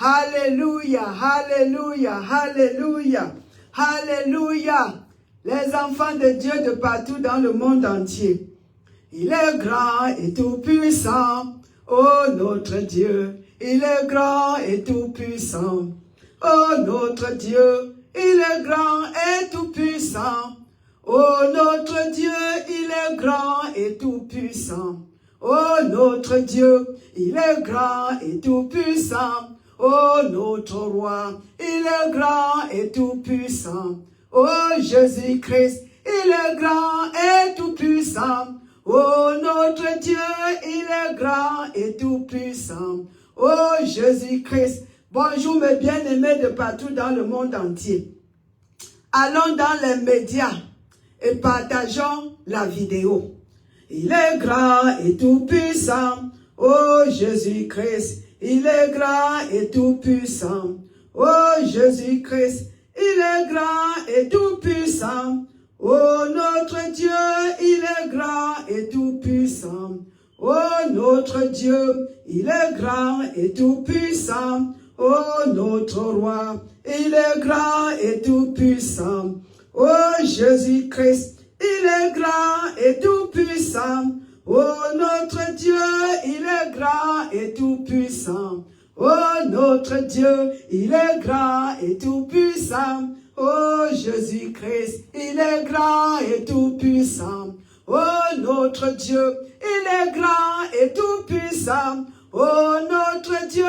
Alléluia, alléluia, alléluia, alléluia. Les enfants de Dieu de partout dans le monde entier. Il est grand et tout-puissant, oh notre Dieu. Il est grand et tout-puissant, oh notre Dieu. Il est grand et tout-puissant, oh notre Dieu. Il est grand et tout-puissant, oh notre Dieu. Il est grand et tout-puissant, oh notre roi. Il est grand et tout-puissant, oh Jésus-Christ. Il est grand et tout-puissant, oh notre Dieu. Il est grand et tout-puissant, oh Jésus-Christ. Bonjour mes bien-aimés de partout dans le monde entier. Allons dans les médias et partageons la vidéo. Il est grand et tout-puissant, oh Jésus-Christ. Il est grand et tout-puissant, oh Jésus-Christ. Il est grand et tout-puissant, oh notre Dieu. Il est grand et tout-puissant, oh notre Dieu. Il est grand et tout-puissant, oh notre roi. Il est grand et tout-puissant, oh Jésus-Christ. Il est grand et tout-puissant, oh notre Dieu. Il est grand et tout-puissant, oh notre Dieu. Il est grand et tout-puissant, oh Jésus-Christ. Il est grand et tout-puissant, oh notre Dieu. Il est grand et tout-puissant, oh notre Dieu.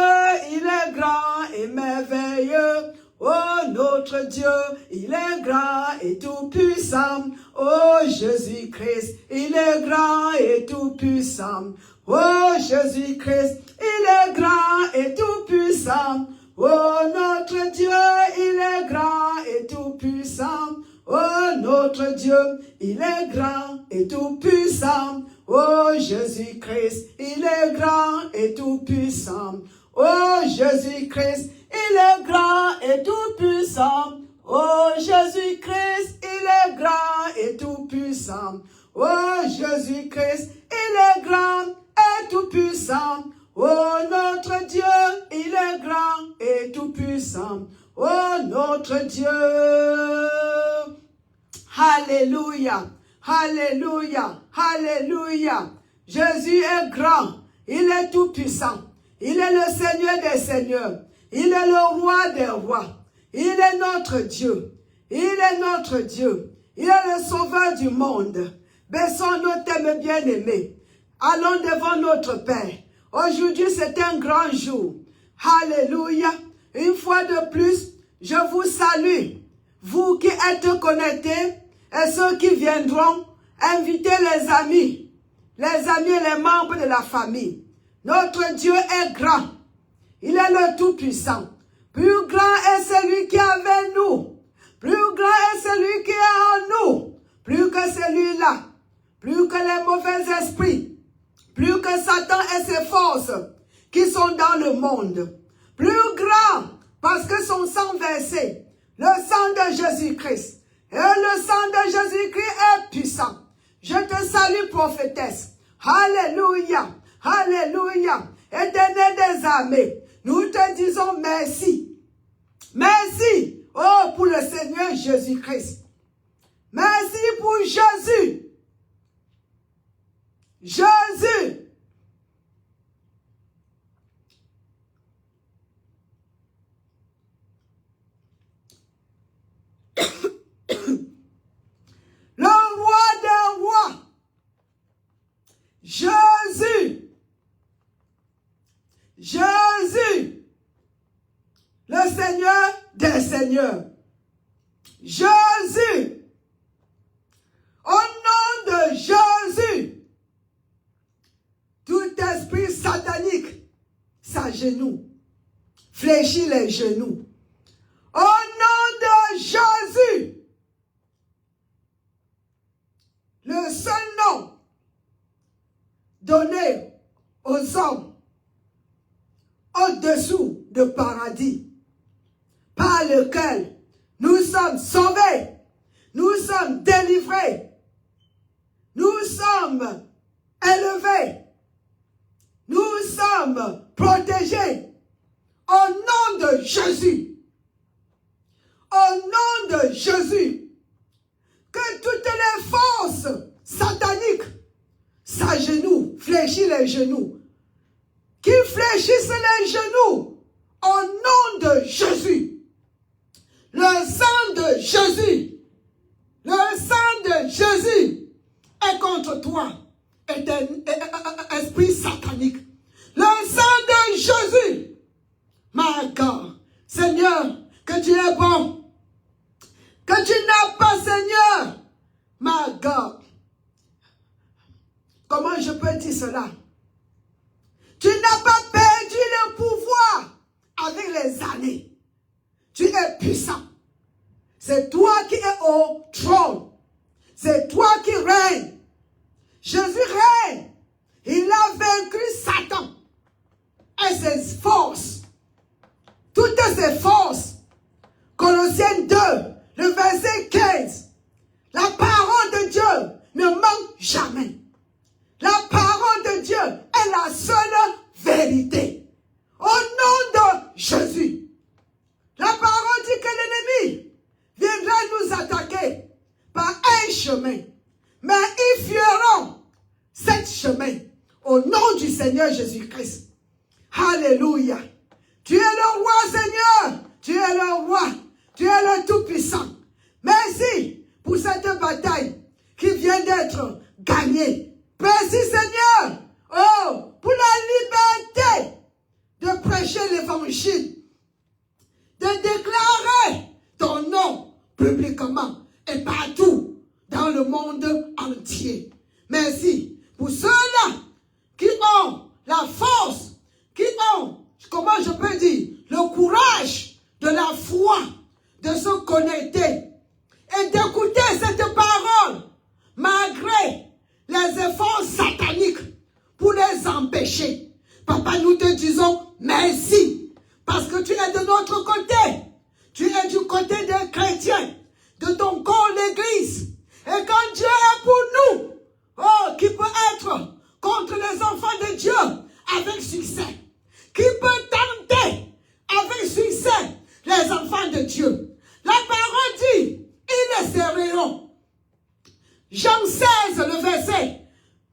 Il est grand et merveilleux, oh notre Dieu. Il est grand et tout-puissant, oh Jésus-Christ. Il est grand et tout-puissant, oh Jésus-Christ. Il est grand et tout-puissant, oh notre Dieu. Il est grand et tout-puissant, oh notre Dieu. Il est grand et tout-puissant, oh Jésus-Christ. Il est grand et tout-puissant, oh Jésus-Christ. Il est grand et tout-puissant, oh Jésus-Christ. Il est grand et tout-puissant, oh Jésus-Christ. Il est grand et tout-puissant, oh notre Dieu. Il est grand et tout-puissant, oh notre Dieu. Alléluia, alléluia, alléluia. Jésus est grand, il est tout-puissant. Il est le Seigneur des seigneurs. Il est le roi des rois. Il est notre Dieu. Il est notre Dieu. Il est le sauveur du monde. Baissons nos thèmes bien-aimés. Allons devant notre Père. Aujourd'hui, c'est un grand jour. Alléluia. Une fois de plus, je vous salue. Vous qui êtes connectés et ceux qui viendront, invitez les amis et les membres de la famille. Notre Dieu est grand. Il est le Tout-Puissant. Plus grand est celui qui est avec nous. Plus grand est celui qui est en nous. Plus que celui-là. Plus que les mauvais esprits. Plus que Satan et ses forces qui sont dans le monde. Plus grand parce que son sang versé, le sang de Jésus-Christ. Et le sang de Jésus-Christ est puissant. Je te salue, prophétesse. Alléluia. Alléluia. Éternel des armées, nous te disons merci. Merci, oh, pour le Seigneur Jésus-Christ. Merci pour Jésus. Jésus. Le roi des rois. Jésus. Jésus, le Seigneur des seigneurs. Jésus, au nom de Jésus, tout esprit satanique s'agenouille, fléchit les genoux. Au nom de Jésus, le seul nom donné aux hommes au-dessous de paradis, par lequel nous sommes sauvés, nous sommes délivrés, nous sommes élevés, nous sommes protégés. Au nom de Jésus, au nom de Jésus, que toutes les forces sataniques s'agenouillent, fléchissent les genoux, qui fléchissent les genoux au nom de Jésus. Le sang de Jésus, le sang de Jésus est contre toi, est un esprit satanique. Le sang de Jésus, my God, Seigneur, que tu es bon, que tu n'as pas, Seigneur, my God. Comment je peux dire cela? Tu n'as pas perdu le pouvoir avec les années. Tu es puissant. C'est toi qui es au trône. C'est toi qui règnes. Jésus règne. Il a vaincu Satan et ses forces. Toutes ces forces. Colossiens 2, le verset 15. La parole de Dieu ne manque jamais. La parole de Dieu est la seule vérité. Au nom de Jésus. La parole dit que l'ennemi viendra nous attaquer par un chemin. Mais ils fuiront cet chemin au nom du Seigneur Jésus-Christ. Alléluia. Tu es le roi, Seigneur. Tu es le roi. Tu es le Tout-Puissant. Merci pour cette bataille qui vient d'être gagnée. Merci, Seigneur. Oh, pour la liberté de prêcher l'évangile, de déclarer ton nom publiquement et partout dans le monde entier. Merci pour ceux-là qui ont la force, qui ont, comment je peux dire, le courage de la foi, de se connecter et d'écouter cette parole malgré les efforts sataniques pour les empêcher. Papa, nous te disons merci parce que tu es de notre côté. Tu es du côté des chrétiens, de ton corps l'église. Et quand Dieu est pour nous, oh, qui peut être contre les enfants de Dieu avec succès? Qui peut tenter avec succès les enfants de Dieu? La parole dit, ils les serreront. Jean 16, le verset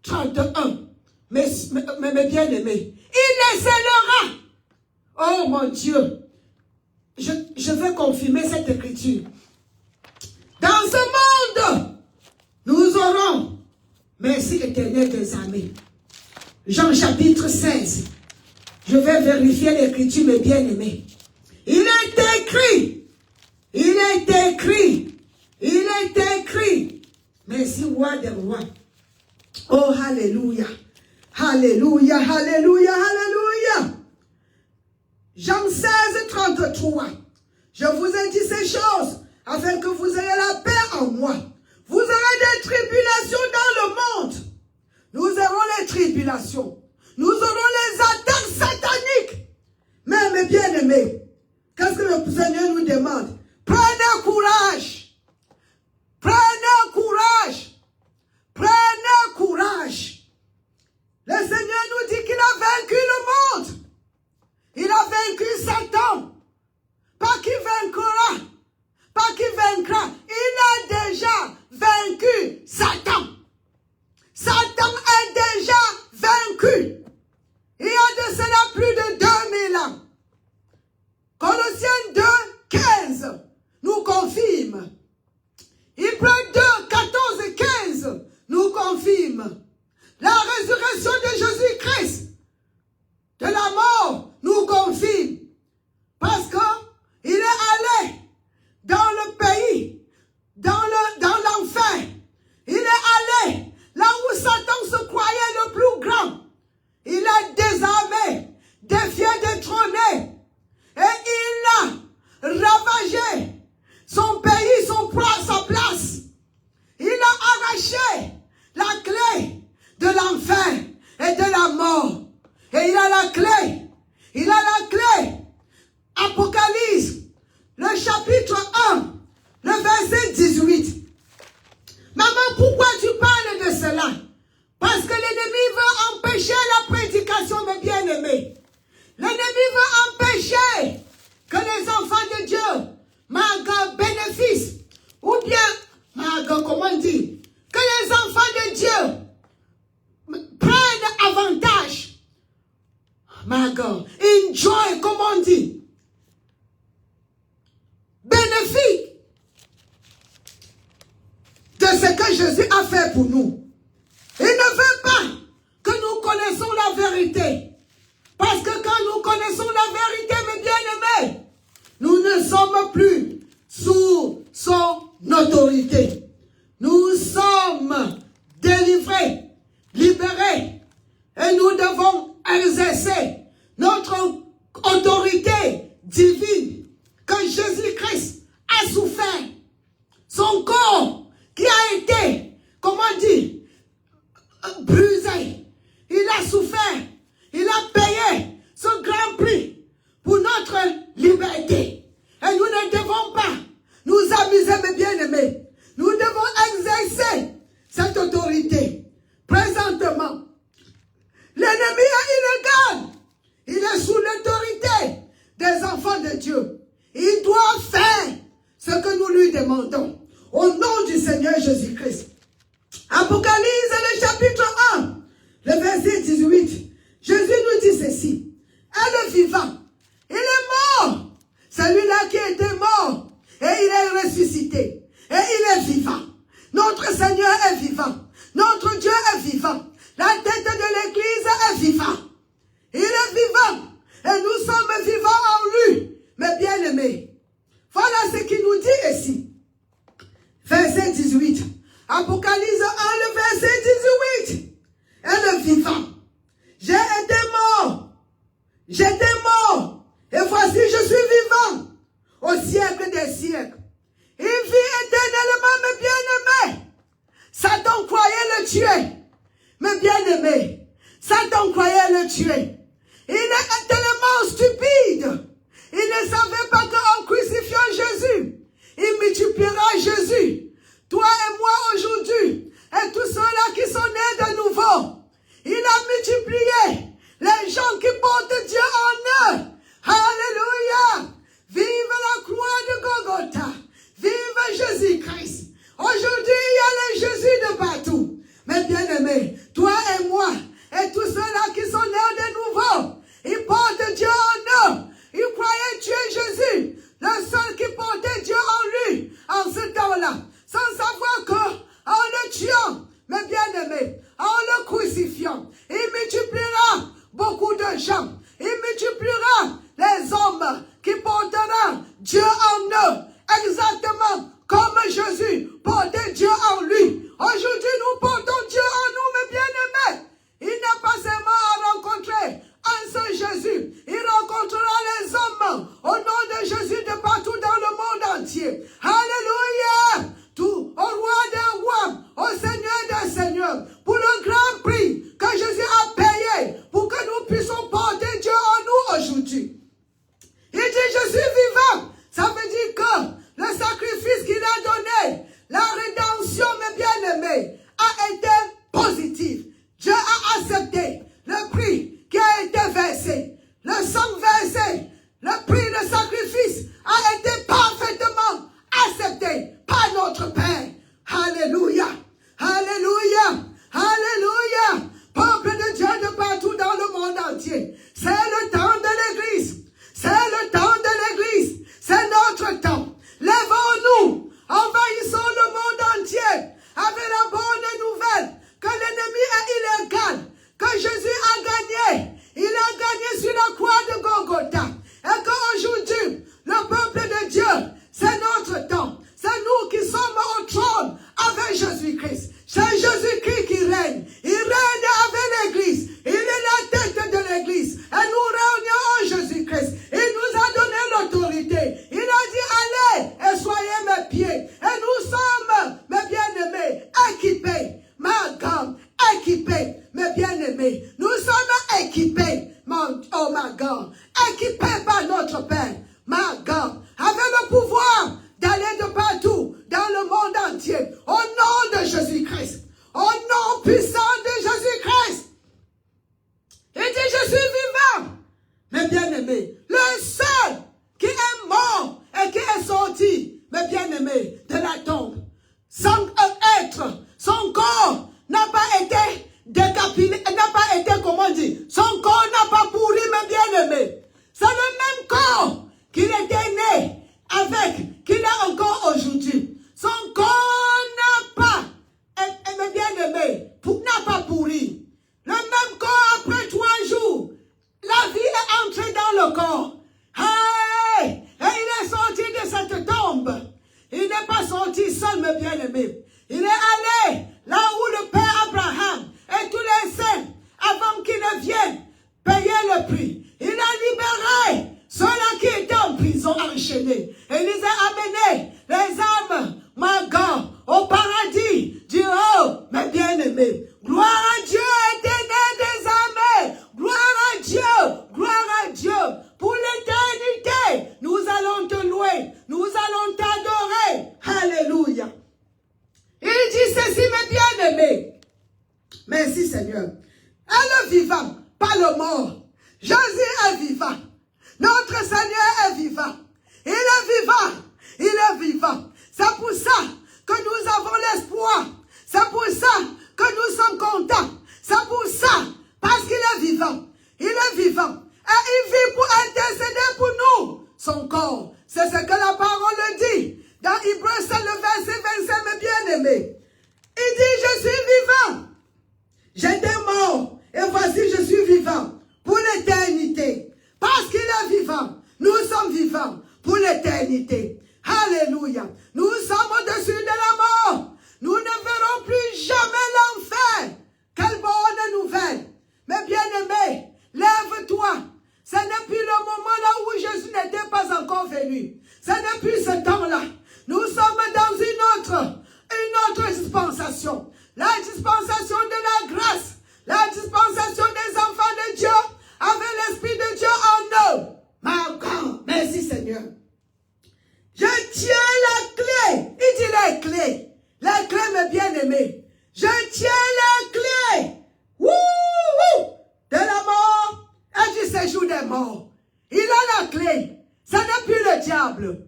31. Mes bien-aimés, il les scellera. Oh mon Dieu, je vais confirmer cette écriture. Dans ce monde, nous aurons, merci éternel des armées. Jean chapitre 16. Je vais vérifier l'écriture, mes bien-aimés. Il est écrit, il est écrit, il est écrit. Merci, roi des rois. Oh, alléluia. Alléluia, alléluia, alléluia. Jean 16, 33. Je vous ai dit ces choses afin que vous ayez la paix en moi. Vous aurez des tribulations dans le monde. Nous aurons les tribulations. Nous aurons les attaques sataniques. Mais mes bien-aimés, qu'est-ce que le Seigneur nous demande? Prenez courage. Prenez courage. Prenez courage. Le Seigneur nous dit qu'il a vaincu le monde. Il a vaincu Satan. Pas qu'il vaincra. Pas qu'il vaincra. Il a déjà vaincu Satan. Satan est déjà vaincu. Il y a de cela plus de 2000 ans. Colossiens 2, 15 nous confirme. Hébreux 2, 14 et 15 nous confirme. La résurrection de Jésus-Christ de la mort nous confirme. Parce qu'il est allé dans le pays, dans l'enfer. Il est allé là où Satan se croyait le plus grand. Il a désarmé, défié, détrôné. Et il a ravagé son pays, sa place. Il a arraché la clé de l'enfer et de la mort. Et il a la clé. joie, comme on dit, bénéfique de ce que Jésus a fait pour nous. Il ne veut pas que nous connaissons la vérité. Parce que quand nous connaissons la vérité, mes bien-aimés, nous ne sommes plus sous son autorité. Nous sommes délivrés, libérés, et nous devons exercer notre autorité divine que Jésus-Christ a souffert. Son corps qui a été, comment dire, brisé. Il a souffert. Il a payé ce grand prix pour notre liberté. Et nous ne devons pas nous amuser, mes bien-aimés. Nous devons exercer cette autorité. Présentement, l'ennemi est illégal. Il est sous l'autorité des enfants de Dieu. Il doit faire ce que nous lui demandons. Au nom du Seigneur Jésus-Christ. Apocalypse, le chapitre 1, le verset 18. Jésus nous dit ceci. Elle est vivant. Il est mort. Celui-là qui était mort. Et il est ressuscité. Et il est vivant. Notre Seigneur est vivant. Notre Dieu est vivant. La tête de l'Église est vivant. Il est vivant. Et nous sommes vivants en lui. Mes bien-aimés. Voilà ce qu'il nous dit ici. Verset 18. Apocalypse 1, le verset 18. Elle est vivant. J'ai été mort. J'étais mort. Et voici, je suis vivant. Au siècle des siècles. Il vit éternellement, mes bien-aimés. Satan croyait le tuer. Mes bien-aimés. Satan croyait le tuer. Il est tellement stupide. Il ne savait pas qu'en crucifiant Jésus, il multipliera Jésus. Toi et moi aujourd'hui, et tous ceux-là qui sont nés de nouveau, il a multiplié les gens qui portent Dieu en eux. Alléluia. Vive la croix de Golgotha. bien-aimé. Il est allé là où le Père Abraham et tous les saints, avant qu'ils ne viennent, payer le prix. Il a libéré ceux-là qui étaient en prison enchaînés. Et il les a amenés, les âmes, my God, au paradis du haut, mes bien-aimés. Gloire à Dieu, éternel des armées. Gloire à Dieu. Pour l'éternité, nous allons te louer, nous allons t'adorer. Alléluia. Il dit ceci, mes bien-aimés. Merci Seigneur. Et le vivant, pas le mort. Jésus est vivant. Notre Seigneur est vivant. Il est vivant. Il est vivant. C'est pour ça que nous avons l'espoir. C'est pour ça que nous sommes contents. C'est pour ça, parce qu'il est vivant. Il est vivant. Et il vit pour intercéder pour nous. Son corps, c'est ce que la parole dit. Dans Hébreux, c'est le verset 25, mes bien-aimés. Il dit, je suis vivant. J'étais mort. Et voici, je suis vivant pour l'éternité. Parce qu'il est vivant, nous sommes vivants pour l'éternité. Alléluia. Nous sommes au-dessus de la mort. Nous ne verrons plus jamais l'enfer. Quelle bonne nouvelle. Mais bien-aimés, lève-toi. Ce n'est plus le moment là où Jésus n'était pas encore venu. Ce n'est plus ce temps-là. Nous sommes dans une autre dispensation. La dispensation de la grâce. La dispensation des enfants de Dieu avec l'Esprit de Dieu en eux. Ma God, merci Seigneur. Je tiens la clé. Il dit les clés. Les clés, mes bien-aimés. Je tiens la clé. De la mort et du séjour des morts. Il a la clé. Ce n'est plus le diable.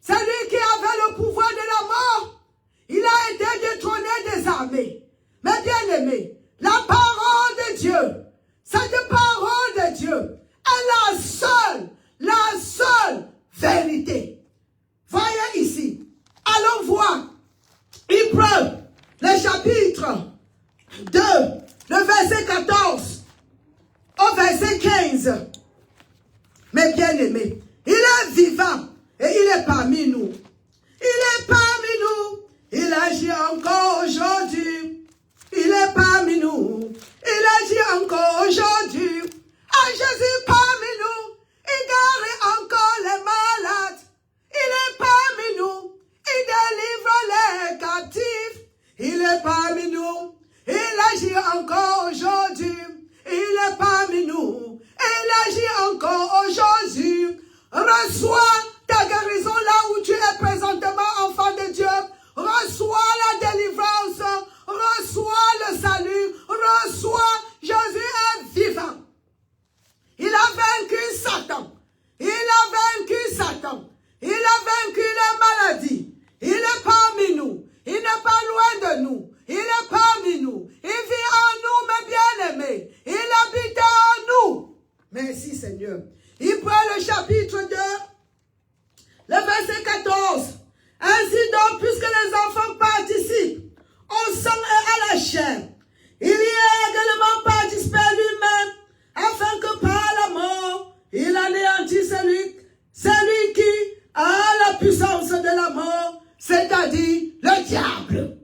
C'est lui qui avait le pouvoir de la mort. Il a été détrôné des armées. Mais bien-aimés, la parole de Dieu, cette parole de Dieu est la seule vérité. Voyez ici, allons voir Hébreux, le chapitre 2, le verset 14 au verset 15. Mes bien-aimés, il est vivant et il est parmi nous. Il est parmi nous. Il agit encore aujourd'hui. Il est parmi nous. Il agit encore aujourd'hui. Ah, Jésus parmi nous. Il guérit encore les malades. Il est parmi nous. Il délivre les captifs. Il est parmi nous. Il agit encore aujourd'hui. Il est parmi nous. Il agit encore aujourd'hui. Reçois ta guérison là où tu es présentement, enfant de Dieu. Reçois la délivrance. Reçois le salut. Reçois. Jésus est vivant. Il a vaincu Satan. Il a vaincu Satan. Il a vaincu les maladies. Il est parmi nous. Il n'est pas loin de nous. Il est parmi nous. Il vit en nous, mes bien-aimés. Il habite en nous. Merci Seigneur. Il prend le chapitre 2, le verset 14. Ainsi donc, puisque les enfants participent au sang et à la chair, il y a également participé lui-même, afin que par la mort, il anéantit celui qui a la puissance de la mort, c'est-à-dire le diable.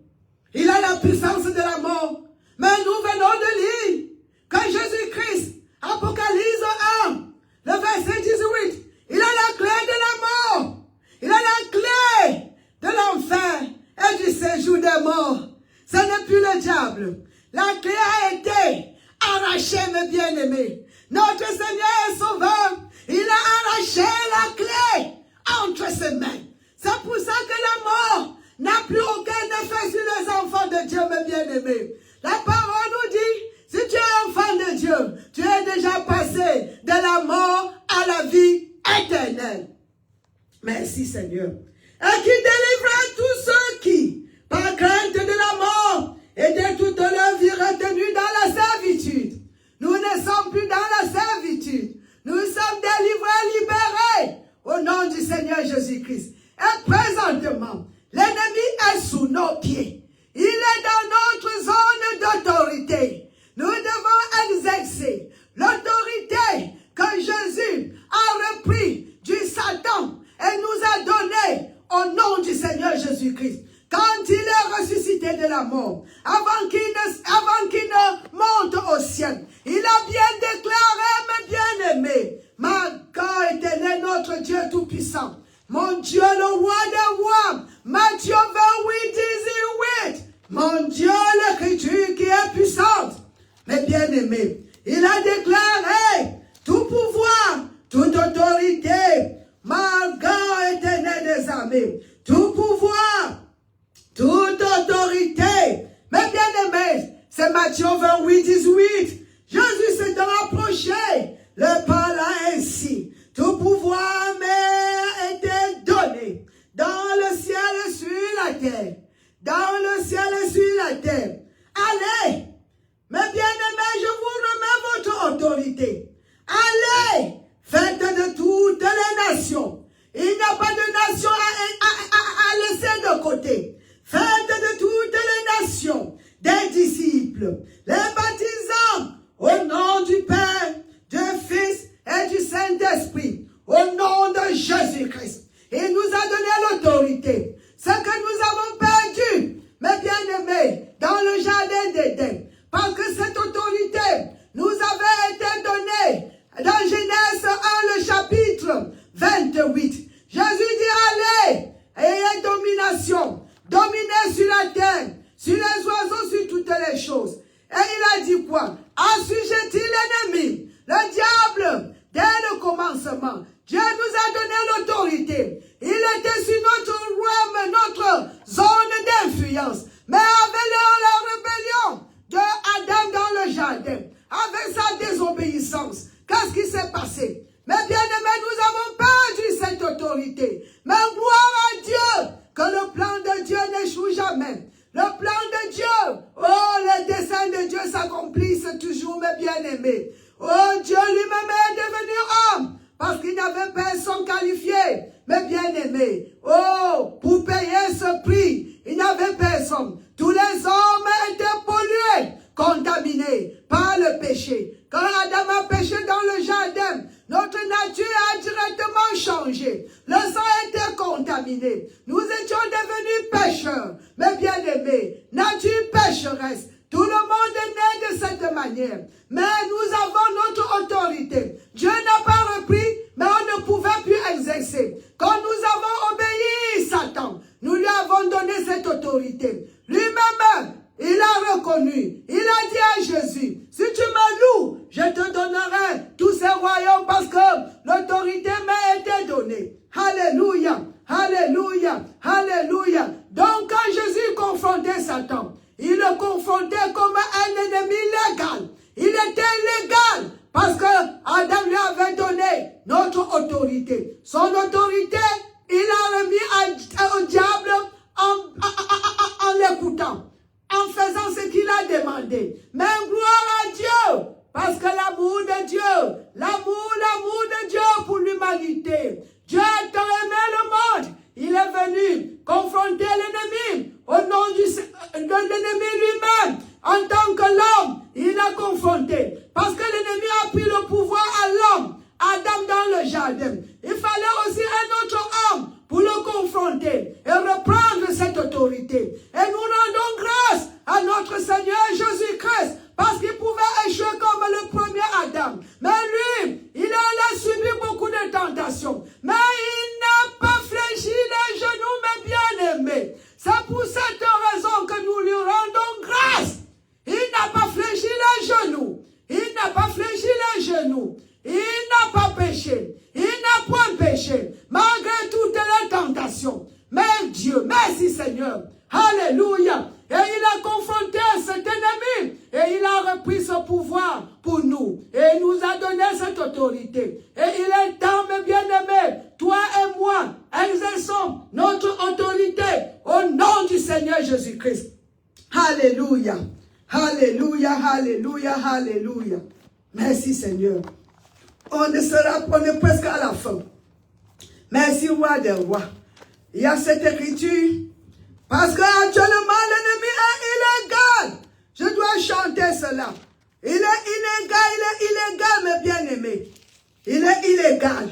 Il a la puissance de la mort. Mais nous venons de lire que Jésus-Christ, Apocalypse 1, le verset 18, il a la clé de la mort. Il a la clé de l'enfer et du séjour des morts. Ce n'est plus le diable. La clé a été arrachée, mes bien-aimés. Notre Seigneur est sauveur. Il a arraché la clé entre ses mains. C'est pour ça que la mort n'a plus aucun effet sur les enfants de Dieu, mes bien-aimés. La parole nous dit, si tu es enfant de Dieu, tu es déjà passé de la mort à la vie éternelle. Merci Seigneur. Et qui délivra tous ceux qui, par crainte de la mort, étaient toute leur vie retenus dans la servitude. Nous ne sommes plus dans la servitude. Nous sommes délivrés, libérés au nom du Seigneur Jésus-Christ. Et présentement, l'ennemi est sous nos pieds. Il est dans notre zone d'autorité. Nous devons exercer l'autorité que Jésus a repris du Satan et nous a donné au nom du Seigneur Jésus-Christ. Quand il est mort, avant qu'il ne monte au ciel. Il a bien déclaré, mes bien-aimés, ma God éternel, notre Dieu tout-puissant, mon Dieu, le roi des rois, Matthieu 28, 18, mon Dieu, l'écriture qui est puissante, mes bien-aimés, il a déclaré tout pouvoir, toute autorité, ma God éternel des armées, tout pouvoir, toute autorité. Mes bien-aimés, c'est Matthieu 28, 18. Jésus s'est rapproché, le parla ainsi. Tout pouvoir m'a été donné dans le ciel et sur la terre. Dans le ciel et sur la terre. Allez, mes bien-aimés, je vous remets votre autorité. Allez, faites de toutes les nations. Il n'y a pas de nation à laisser de côté. Faites de toutes les nations des disciples, les baptisant au nom du Père, du Fils et du Saint-Esprit, au nom de Jésus-Christ. Il nous a donné l'autorité. Ce que nous avons perdu, mes bien-aimés, dans le jardin d'Éden, parce que cette autorité nous avait été donnée dans Genèse 1, le chapitre 28. Jésus dit, allez, ayez domination, dominez sur la terre, sur les oiseaux, sur toutes les choses. Et il a dit quoi? Assujettis l'ennemi, le diable, dès le commencement. Dieu nous a donné l'autorité. Il était sur notre royaume, notre zone d'influence. Mais avec la rébellion de Adam dans le jardin, avec sa désobéissance, qu'est-ce qui s'est passé? Mais bien aimés, nous avons perdu cette autorité. Mais gloire à Dieu, que le plan de Dieu n'échoue jamais. Le plan de Dieu, oh, les desseins de Dieu s'accomplissent toujours, mes bien-aimés. Oh, Dieu lui-même est devenu homme, parce qu'il n'avait personne qualifié, mes bien-aimés. Oh, pour payer ce prix, il n'avait personne. Tous les hommes étaient pollués, contaminés par le péché. Quand Adam a péché dans le jardin, notre nature a directement changé. Le sang était contaminé. Nous étions devenus pécheurs. Mais bien aimés, nature pécheresse. Tout le monde est né de cette manière. Mais nous avons notre autorité. Dieu n'a pas repris, mais on ne pouvait plus exercer. Quand nous avons obéi Satan, nous lui avons donné cette autorité. Lui-même, il a reconnu. Il a dit à Jésus, si tu me loues, je te donnerai tous ces royaumes parce que l'autorité m'a été donnée. Alléluia, alléluia, alléluia. Donc quand Jésus confrontait Satan, il le confrontait comme un ennemi légal. Il était légal parce que Adam lui avait donné notre autorité. Son autorité, il a remis au diable en l'écoutant, en faisant ce qu'il a demandé. Mais gloire à Dieu, parce que l'amour de Dieu, l'amour de Dieu pour l'humanité. Dieu a tant aimé le monde. Il est venu confronter l'ennemi au nom de l'ennemi lui-même. En tant que l'homme, il a confronté. Parce que l'ennemi a pris le pouvoir à l'homme, Adam dans le jardin. Il fallait aussi un autre homme pour le confronter et reprendre cette autorité. Et nous rendons grâce à notre Seigneur Jésus-Christ parce qu'il pouvait échouer comme le premier Adam. Mais lui, il a subi beaucoup de tentations. Mais il n'a pas fléchi les genoux, mes bien-aimés. C'est pour cette raison que nous lui rendons grâce. Il n'a pas fléchi les genoux. Il n'a pas fléchi les genoux. Il n'a pas péché. Il n'a point péché. Malgré toutes les tentations. Mais Dieu, merci Seigneur. Alléluia. Et il a confronté cet ennemi. Et il a repris ce pouvoir pour nous. Et il nous a donné cette autorité. Et il est temps, mes bien-aimés, toi et moi, exerçons notre autorité au nom du Seigneur Jésus-Christ. Alléluia. Alléluia, alléluia, alléluia. Merci Seigneur. On est presque à la fin. Merci roi des rois. Il y a cette écriture. Parce qu'actuellement l'ennemi est illégal. Je dois chanter cela. Il est illégal, mes bien-aimés. Il est illégal.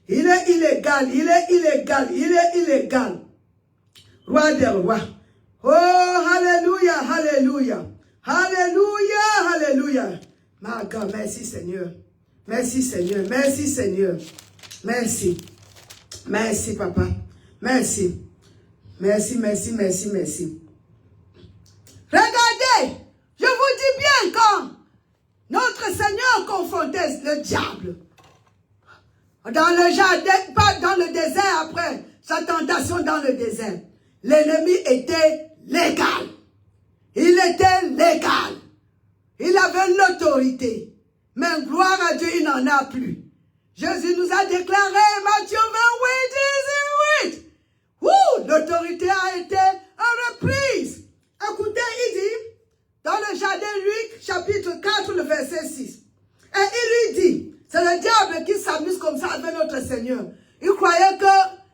Il est illégal, il est illégal, il est illégal. Roi des rois. Oh, alléluia, alléluia. Alléluia, alléluia. Ma God, merci Seigneur. Merci Seigneur, merci Seigneur. Merci. Merci Papa. Merci. Merci, merci, merci, merci. Regardez, je vous dis bien quand notre Seigneur confrontait le diable. Dans le jardin, pas dans le désert après, sa tentation dans le désert. L'ennemi était légal. Il était légal. Il avait l'autorité. Mais gloire à Dieu, il n'en a plus. Jésus nous a déclaré, Matthieu 28, 18. L'autorité a été reprise. Écoutez, il dit, dans le jardin Luc, chapitre 4, le verset 6. Et il lui dit, c'est le diable qui s'amuse comme ça avec notre Seigneur. Il croyait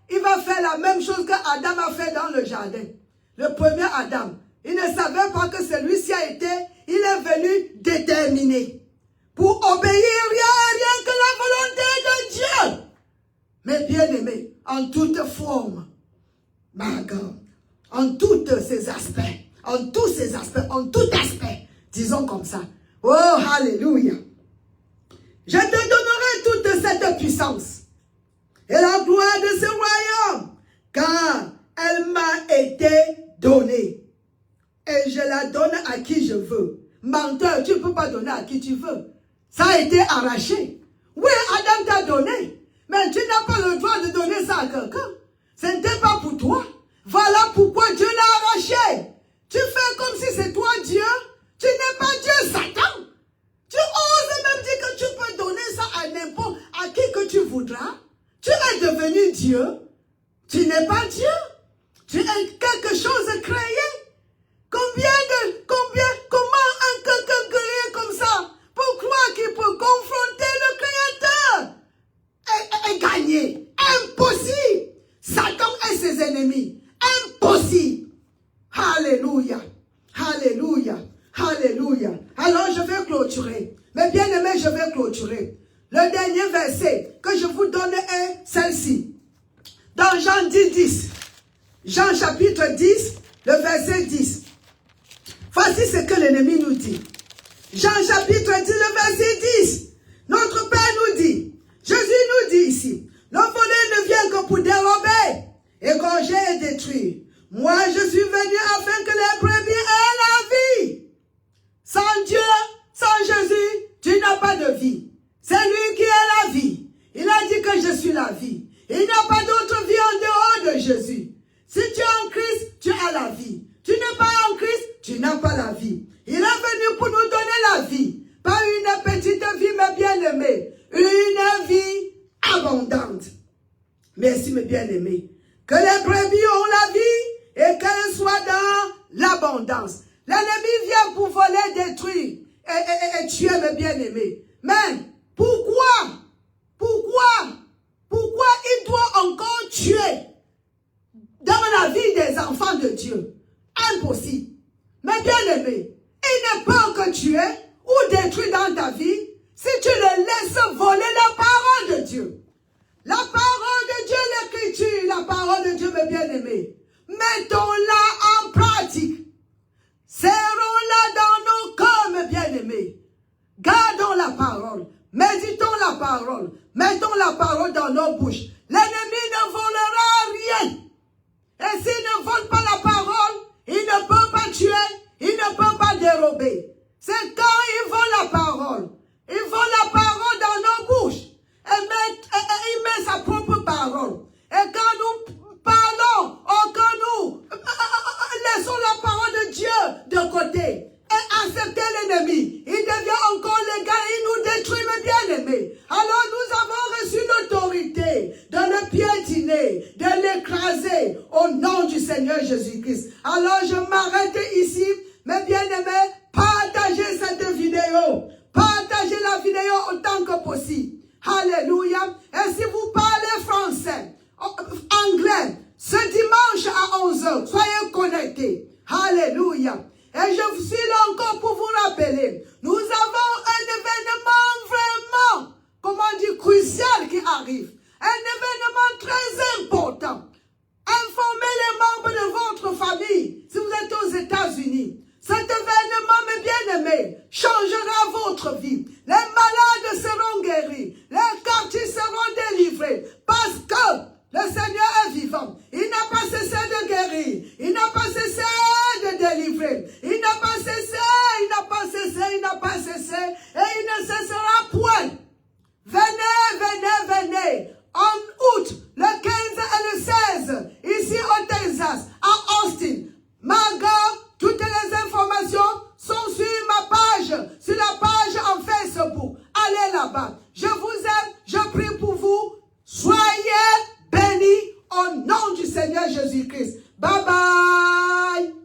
qu'il va faire la même chose que Adam a fait dans le jardin. Le premier Adam. Il ne savait pas que celui-ci a été, il est venu déterminé pour obéir rien que la volonté de Dieu. Mais bien aimé, en toute forme, my God, en tous ces aspects, en tout aspect, disons comme ça. Oh, alléluia. Je te donnerai toute cette puissance et la gloire de ce royaume, car elle m'a été donnée. Et je la donne à qui je veux. Menteur, tu ne peux pas donner à qui tu veux. Ça a été arraché. Oui, Adam t'a donné, mais tu n'as pas le droit de donner ça à quelqu'un. Ce n'était pas pour toi. Voilà pourquoi Dieu l'a arraché. Tu fais comme si c'est toi Dieu. Tu n'es pas Dieu, Satan. Tu oses même dire que tu peux donner ça à n'importe à qui que tu voudras. Tu es devenu Dieu. Tu n'es pas Dieu. Tu es quelque chose créé. Comment un quelqu'un créé comme ça pour croire qu'il peut confronter le Créateur et gagner? Impossible. Satan et ses ennemis. Impossible. Alléluia. Alléluia. Alléluia. Alors je vais clôturer. Mais bien aimé, je vais clôturer. Le dernier verset que je vous donne est celle-ci. Dans Jean 10. Jean chapitre 10, le verset 10. Voici ce que l'ennemi nous dit. Jean chapitre 10, le verset 10. Notre Père nous dit, Jésus nous dit ici, le voleur ne vient que pour dérober, égorger et détruire. Moi, je suis venu afin que les brebis aient la vie. Sans Dieu, sans Jésus, tu n'as pas de vie. C'est lui qui est la vie. Il a dit que je suis la vie. Il n'y a pas d'autre vie en dehors de Jésus. Si tu es en Christ, tu as la vie. Tu n'es pas en Christ, tu n'as pas la vie. Il est venu pour nous donner la vie. Pas une petite vie, mais bien aimée. Une vie abondante. Merci, mes bien-aimés. Que les brebis ont la vie et qu'elles soient dans l'abondance. L'ennemi vient pour voler, détruire et tuer, mes bien-aimés. Mais pourquoi il doit encore tuer dans la vie des enfants de Dieu? Impossible. Mais bien-aimé, il ne peut que tuer ou détruire dans ta vie si tu le laisses voler la parole de Dieu. La parole de Dieu, l'écriture, la parole de Dieu, mes bien-aimés. Mettons-la en pratique. Serrons-la dans nos cœurs, mes bien-aimés. Gardons la parole. Méditons la parole. Mettons la parole dans nos bouches. L'ennemi ne volera rien. Et s'il ne vole pas la parole, il ne peut pas tuer, il ne peut pas dérober. C'est quand il vole la parole. Il vole la parole dans nos bouches. Il met sa propre parole. Et quand nous parlons, quand nous laissons la parole de Dieu de côté et accepter l'ennemi, il devient encore légal, il nous détruit, mes bien-aimés. Alors nous avons reçu l'autorité de le piétiner, de l'écraser au nom du Seigneur Jésus-Christ. Alors je m'arrête ici, mes bien-aimés, partagez cette vidéo. Partagez la vidéo autant que possible. Alléluia. Et si vous parlez français, anglais, ce dimanche à 11h, soyez connectés. Alléluia. Et je suis là encore pour vous rappeler, nous avons un événement vraiment, comment dire, crucial qui arrive. Un événement très important. Informez les membres de votre famille. Si vous délivré, changera votre vie. Les malades seront guéris, les quartiers seront délivrés, parce que le Seigneur est vivant. Il n'a pas cessé de guérir, il n'a pas cessé de délivrer, il n'a pas cessé, il n'a pas cessé, il n'a pas cessé, et il ne cessera point. Venez, venez, venez, en août, le 15 et le 16, ici au Texas, à Austin, Maga, toutes les informations sont sur ma page, sur la page en Facebook. Allez là-bas. Je vous aime, je prie pour vous. Soyez bénis au nom du Seigneur Jésus-Christ. Bye bye.